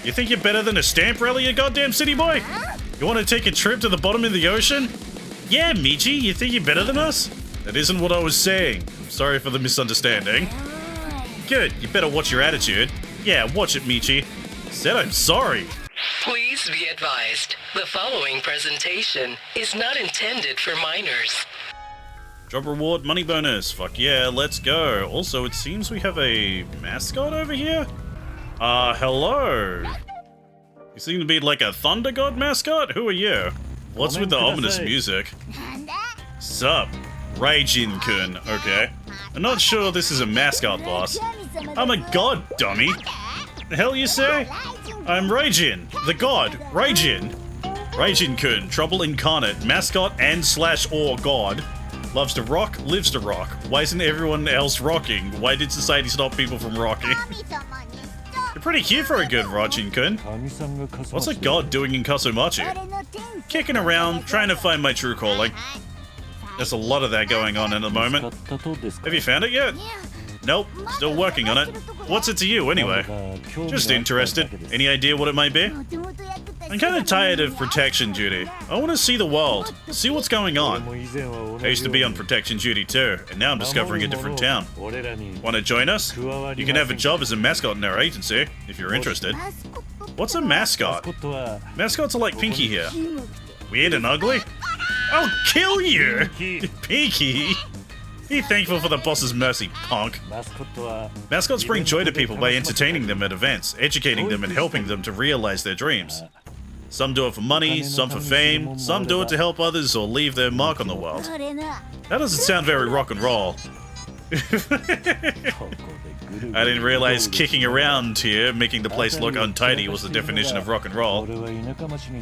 You think you're better than a stamp rally, you goddamn city boy? You want to take a trip to the bottom of the ocean? Yeah, Michi, you think you're better than us? That isn't what I was saying. I'm sorry for the misunderstanding. Good, you better watch your attitude. Yeah, watch it, Michi. Said I'm sorry. Please be advised, the following presentation is not intended for minors. Job reward, money bonus. Fuck yeah, let's go. Also, it seems we have a mascot over here. Hello. You seem to be like a thunder god mascot? Who are you? What's with the ominous music? Sup? Raijin-kun, okay. I'm not sure this is a mascot, boss. I'm a god, dummy. The hell you say? I'm Raijin, the god, Raijin. Raijin-kun, trouble incarnate, mascot and / or god. Loves to rock, lives to rock. Why isn't everyone else rocking? Why did society stop people from rocking? You're pretty cute for a good Raijin-kun. What's a god doing in Kasumachi? Kicking around, trying to find my true calling. There's a lot of that going on in the moment. Have you found it yet? Nope, still working on it. What's it to you, anyway? Just interested. Any idea what it might be? I'm kind of tired of protection duty. I want to see the world, see what's going on. I used to be on protection duty too, and now I'm discovering a different town. Want to join us? You can have a job as a mascot in our agency, if you're interested. What's a mascot? Mascots are like Pinky here. Weird and ugly? I'll kill you! Pinky! Be thankful for the boss's mercy, punk. Mascots bring joy to people by entertaining them at events, educating them and helping them to realize their dreams. Some do it for money, some for fame, some do it to help others or leave their mark on the world. That doesn't sound very rock and roll. I didn't realize kicking around here, making the place look untidy, was the definition of rock and roll.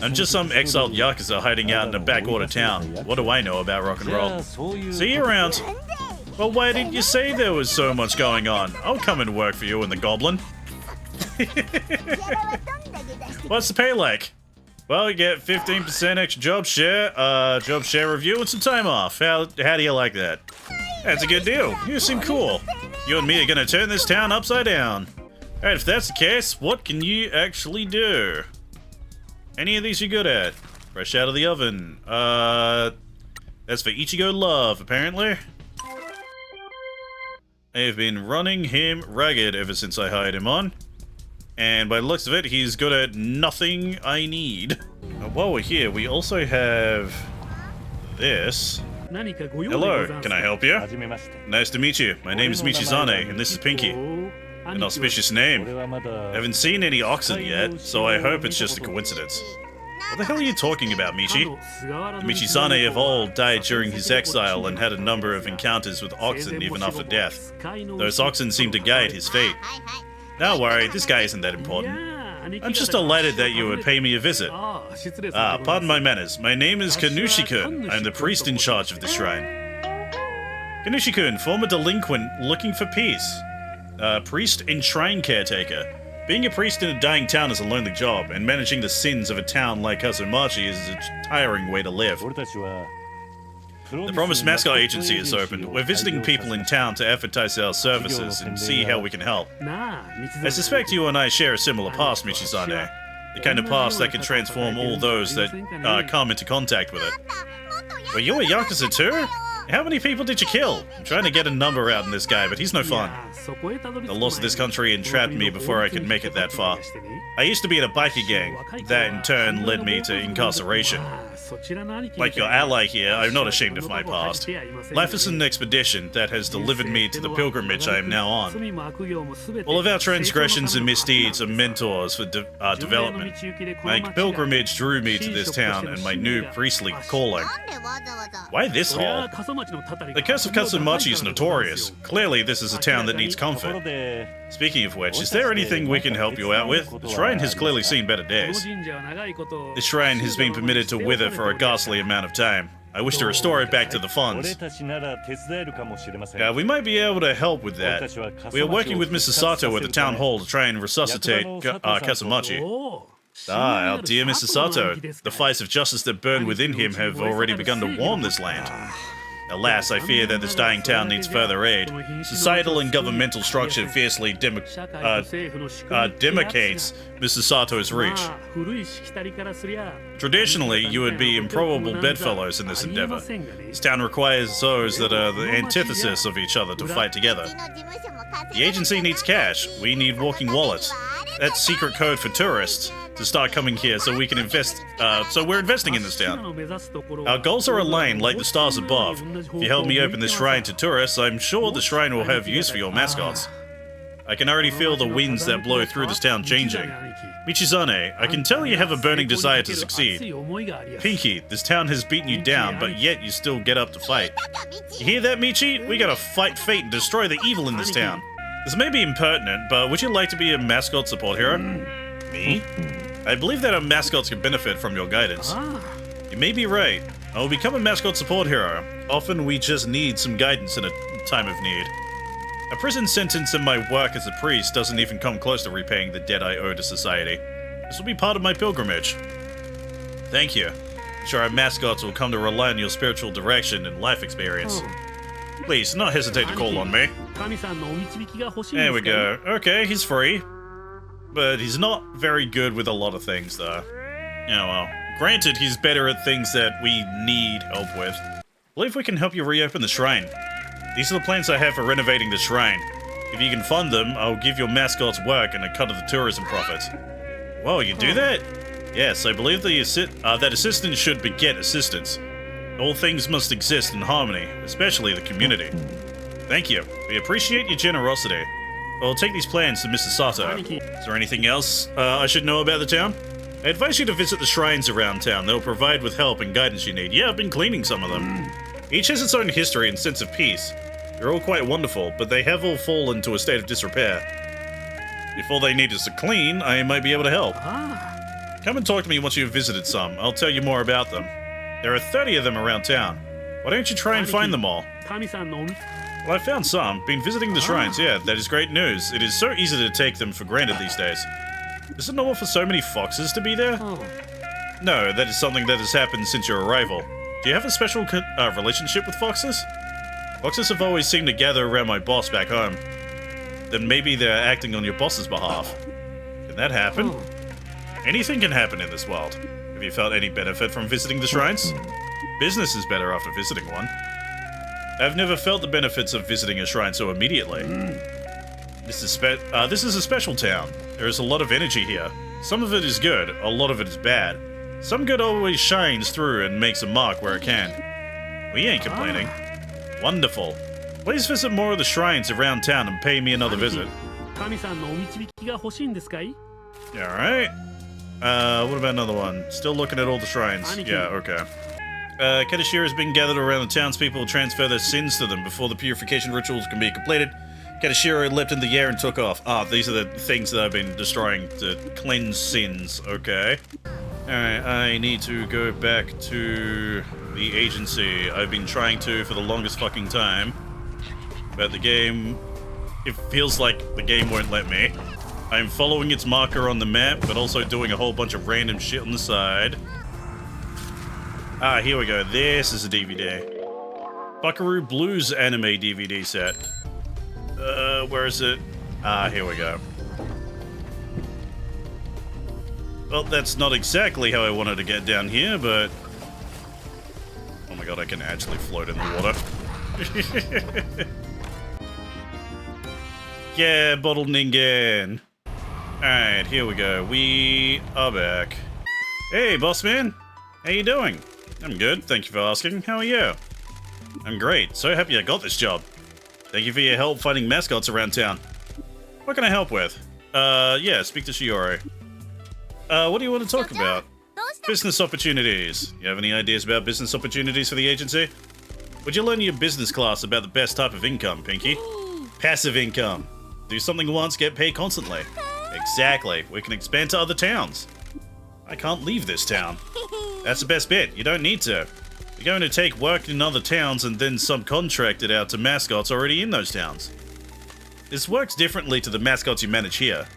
I'm just some exiled yakuza hiding out in a backwater town. What do I know about rock and roll? See you around. Well, why didn't you say there was so much going on? I'll come and work for you and the goblin. What's the pay like? Well, you get 15% extra job share review and some time off. How do you like that? That's a good deal. You seem cool. You and me are gonna turn this town upside down. Alright, if that's the case, what can you actually do? Any of these you good at? Fresh out of the oven. That's for Ichigo Love, apparently. I have been running him ragged ever since I hired him on. And by the looks of it, he's good at nothing I need. While we're here, we also have this. Hello, can I help you? Nice to meet you. My name is Michizane, and this is Pinky. An auspicious name. I haven't seen any oxen yet, so I hope it's just a coincidence. What the hell are you talking about, Michi? The Michizane of old died during his exile and had a number of encounters with oxen even after death. Those oxen seemed to guide his fate. Don't worry, this guy isn't that important. I'm just delighted that you would pay me a visit. Pardon my manners. My name is Kanushi-kun. I'm the priest in charge of the shrine. Kanushi-kun, former delinquent looking for peace. Priest and shrine caretaker. Being a priest in a dying town is a lonely job, and managing the sins of a town like Kasumachi is a tiring way to live. The promised Mascot Agency is open. We're visiting people in town to advertise our services and see how we can help. I suspect you and I share a similar past, Michizane. The kind of past that can transform all those that come into contact with it. Were you a Yakuza too? How many people did you kill? I'm trying to get a number out in this guy, but he's no fun. The loss of this country entrapped me before I could make it that far. I used to be in a biker gang. That in turn led me to incarceration. Like your ally here, I'm not ashamed of my past. Life is an expedition that has delivered me to the pilgrimage I am now on. All of our transgressions and misdeeds are mentors for development. My pilgrimage drew me to this town and my new priestly calling. Why this hall? The curse of Kasumachi is notorious. Clearly, this is a town that needs comfort. Speaking of which, is there anything we can help you out with? The shrine has clearly seen better days. The shrine has been permitted to wither for a ghastly amount of time. I wish to restore it back to the funds. We might be able to help with that. We are working with Mr. Sato at the town hall to try and resuscitate Kasumachi. Our dear Mr. Sato. The fires of justice that burn within him have already begun to warm this land. Alas, I fear that this dying town needs further aid. Societal and governmental structure fiercely demarcates Mr. Sato's reach. Traditionally, you would be improbable bedfellows in this endeavor. This town requires those that are the antithesis of each other to fight together. The agency needs cash. We need walking wallets. That's secret code for tourists to start coming here so we can invest. So we're investing in this town. Our goals are aligned like the stars above. If you help me open this shrine to tourists, I'm sure the shrine will have use for your mascots. I can already feel the winds that blow through this town changing. Michizane, I can tell you have a burning desire to succeed. Pinky, this town has beaten you down, but yet you still get up to fight. You hear that, Michi? We gotta fight fate and destroy the evil in this town. This may be impertinent, but would you like to be a mascot support hero? Me? I believe that our mascots can benefit from your guidance. You may be right. I will become a mascot support hero. Often we just need some guidance in a time of need. A prison sentence and my work as a priest doesn't even come close to repaying the debt I owe to society. This will be part of my pilgrimage. Thank you. I'm sure our mascots will come to rely on your spiritual direction and life experience. Please, do not hesitate to call on me. There we go. Okay, he's free. But he's not very good with a lot of things, though. Yeah, well, granted, he's better at things that we need help with. I believe we can help you reopen the shrine. These are the plans I have for renovating the shrine. If you can fund them, I'll give your mascots work and a cut of the tourism profits. Whoa, you do that? Yes, I believe that assistance should beget assistance. All things must exist in harmony, especially the community. Thank you. We appreciate your generosity. I'll take these plans to Mr. Sato. Is there anything else I should know about the town? I advise you to visit the shrines around town. They'll provide with help and guidance you need. Yeah, I've been cleaning some of them. Each has its own history and sense of peace. They're all quite wonderful, but they have all fallen to a state of disrepair. If all they need is to clean, I might be able to help. Come and talk to me once you've visited some. I'll tell you more about them. There are 30 of them around town. Why don't you try and find them all? Well, I found some. Been visiting the shrines, yeah, that is great news. It is so easy to take them for granted these days. Is it normal for so many foxes to be there? No, that is something that has happened since your arrival. Do you have a special relationship with foxes? Foxes have always seemed to gather around my boss back home. Then maybe they're acting on your boss's behalf. Can that happen? Anything can happen in this world. Have you felt any benefit from visiting the shrines? Business is better after visiting one. I've never felt the benefits of visiting a shrine so immediately. This is a special town. There is a lot of energy here. Some of it is good, a lot of it is bad. Some good always shines through and makes a mark where it can. We ain't complaining. Wonderful. Please visit more of the shrines around town and pay me another visit. Alright. What about another one? Still looking at all the shrines. Yeah, okay. Katashira has been gathered around the townspeople to transfer their sins to them before the purification rituals can be completed. Katashira leapt in the air and took off. These are the things that I've been destroying to cleanse sins, okay. Alright, I need to go back to the agency. I've been trying to for the longest fucking time. But the game... It feels like the game won't let me. I'm following its marker on the map, but also doing a whole bunch of random shit on the side. Here we go. This is a DVD. Buckaroo Blues anime DVD set. Where is it? Here we go. Well, that's not exactly how I wanted to get down here, but... Oh my god, I can actually float in the water. Yeah, Bottle Ningen. Alright, here we go. We are back. Hey, boss man. How you doing? I'm good, thank you for asking. How are you? I'm great. So happy I got this job. Thank you for your help finding mascots around town. What can I help with? Yeah, speak to Shiori. What do you want to talk about? Business opportunities. You have any ideas about business opportunities for the agency? Would you learn your business class about the best type of income, Pinky? Passive income. Do something once, get paid constantly. Exactly. We can expand to other towns. I can't leave this town. That's the best bit. You don't need to. You're going to take work in other towns and then subcontract it out to mascots already in those towns. This works differently to the mascots you manage here.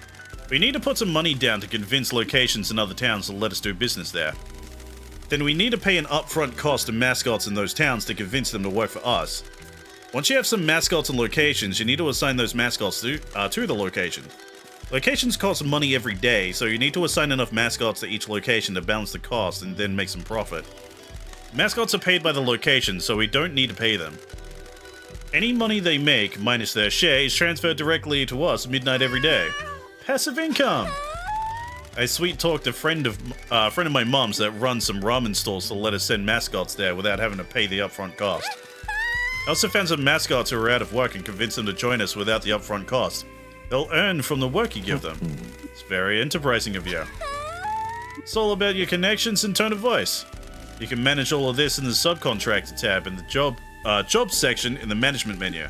We need to put some money down to convince locations in other towns to let us do business there. then we need to pay an upfront cost to mascots in those towns to convince them to work for us. Once you have some mascots and locations, you need to assign those mascots to the location. Locations cost money every day, so you need to assign enough mascots to each location to balance the cost and then make some profit. Mascots are paid by the location, so we don't need to pay them. Any money they make, minus their share, is transferred directly to us midnight every day. Passive income! I sweet-talked a friend of my mom's that runs some ramen stores to let us send mascots there without having to pay the upfront cost. I also found some mascots who are out of work and convinced them to join us without the upfront cost. They'll earn from the work you give them. It's very enterprising of you. It's all about your connections and tone of voice. You can manage all of this in the subcontractor tab in the jobs section in the management menu.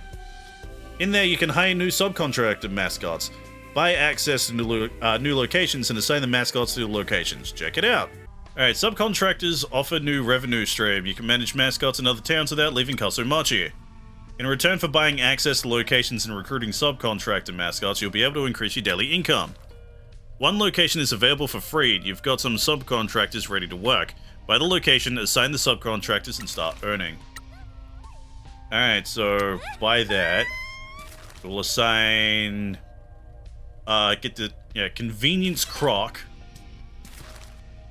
In there, you can hire new subcontractor mascots, buy access to new locations, and assign the mascots to the locations. Check it out. Alright, subcontractors offer new revenue stream. You can manage mascots in other towns without leaving Kasumachi. In return for buying access to locations and recruiting subcontractor mascots, you'll be able to increase your daily income. One location is available for free. You've got some subcontractors ready to work. Buy the location, assign the subcontractors, and start earning. Alright, so buy that. We'll assign... Convenience Croc.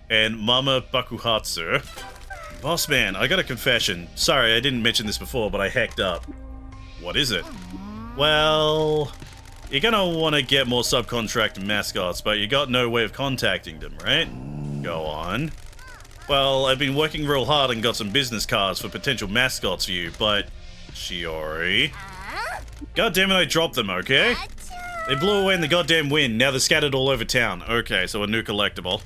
And Mama Bakuhatsu. Boss man, I got a confession. Sorry, I didn't mention this before, but I hacked up. What is it? Well... You're gonna want to get more subcontractor mascots, but you got no way of contacting them, right? Go on. Well, I've been working real hard and got some business cards for potential mascots for you, but... Shiori... God damn it, I dropped them, okay? They blew away in the goddamn wind, now they're scattered all over town. Okay, so a new collectible.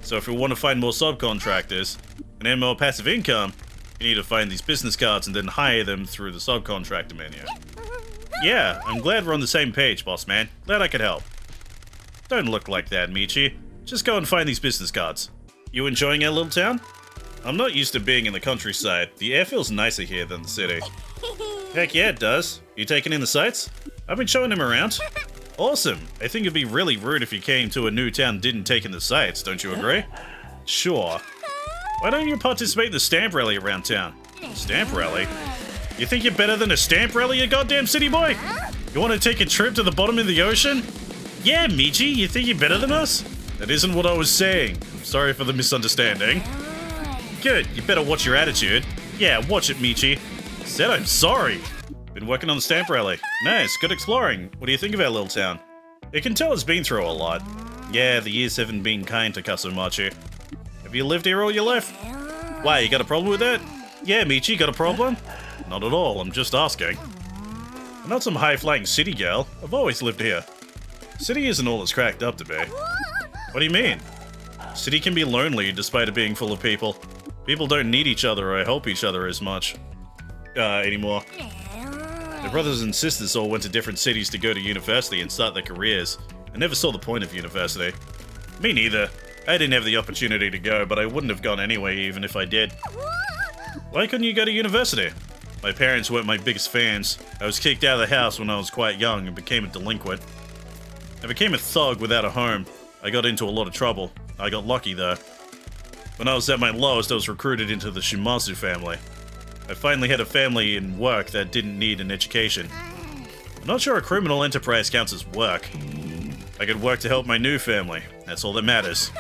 So if we want to find more subcontractors, and earn more passive income, you need to find these business cards and then hire them through the subcontractor menu. Yeah, I'm glad we're on the same page, boss man. Glad I could help. Don't look like that, Michi. Just go and find these business cards. You enjoying our little town? I'm not used to being in the countryside. The air feels nicer here than the city. Heck yeah, it does. You taking in the sights? I've been showing him around. Awesome. I think it'd be really rude if you came to a new town and didn't take in the sights, don't you agree? Sure. Why don't you participate in the stamp rally around town? Stamp rally? You think you're better than a stamp rally, you goddamn city boy? You want to take a trip to the bottom of the ocean? Yeah, Michi, you think you're better than us? That isn't what I was saying. Sorry for the misunderstanding. Good, you better watch your attitude. Yeah, watch it, Michi. Said I'm sorry. Been working on the stamp rally. Nice, good exploring. What do you think of our little town? You can tell it's been through a lot. Yeah, the years haven't been kind to Kasumachi. Have you lived here all your life? Why, you got a problem with that? Yeah, Michi, got a problem? Not at all, I'm just asking. I'm not some high-flying city girl. I've always lived here. City isn't all it's cracked up to be. What do you mean? City can be lonely despite it being full of people. People don't need each other or help each other as much anymore. Their brothers and sisters all went to different cities to go to university and start their careers. I never saw the point of university. Me neither. I didn't have the opportunity to go, but I wouldn't have gone anyway even if I did. Why couldn't you go to university? My parents weren't my biggest fans. I was kicked out of the house when I was quite young and became a delinquent. I became a thug without a home. I got into a lot of trouble. I got lucky though. When I was at my lowest, I was recruited into the Shimazu family. I finally had a family and work that didn't need an education. I'm not sure a criminal enterprise counts as work. I could work to help my new family. That's all that matters.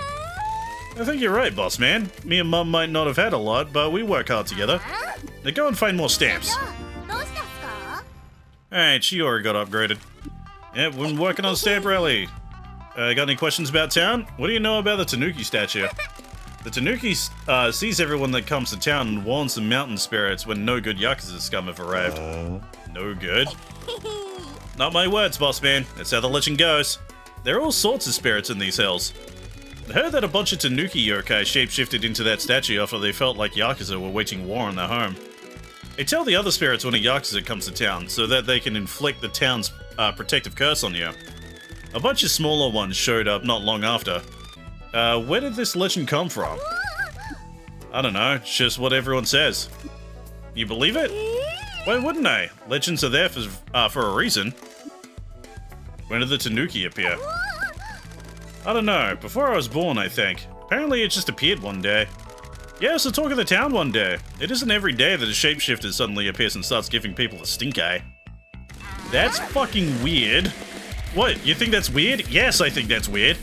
I think you're right, boss man. Me and Mum might not have had a lot, but we work hard together. Now go and find more stamps. Alright, Shiori got upgraded. Yeah, we've been working on stamp rally. Got any questions about town? What do you know about the Tanuki statue? The Tanuki sees everyone that comes to town and warns the mountain spirits when no good Yakuza scum have arrived. No good? Not my words, boss man. That's how the legend goes. There are all sorts of spirits in these hills. I heard that a bunch of Tanuki yokai shapeshifted into that statue after they felt like Yakuza were waging war on their home. They tell the other spirits when a Yakuza comes to town so that they can inflict the town's protective curse on you. A bunch of smaller ones showed up not long after. Where did this legend come from? I don't know, it's just what everyone says. You believe it? Why wouldn't I? Legends are there for a reason. When did the Tanuki appear? I don't know, before I was born, I think. Apparently it just appeared one day. Yeah, it's the talk of the town one day. It isn't every day that a shapeshifter suddenly appears and starts giving people a stink eye. That's fucking weird. What, you think that's weird? Yes, I think that's weird.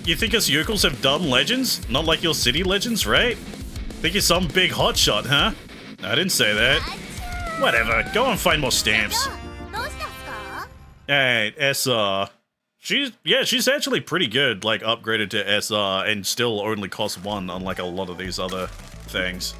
You think us yokels have dumb legends? Not like your city legends, right? Think you're some big hotshot, huh? I didn't say that. Whatever, go and find more stamps. Alright, SR. She's actually pretty good, like upgraded to SR and still only costs 1 unlike a lot of these other things.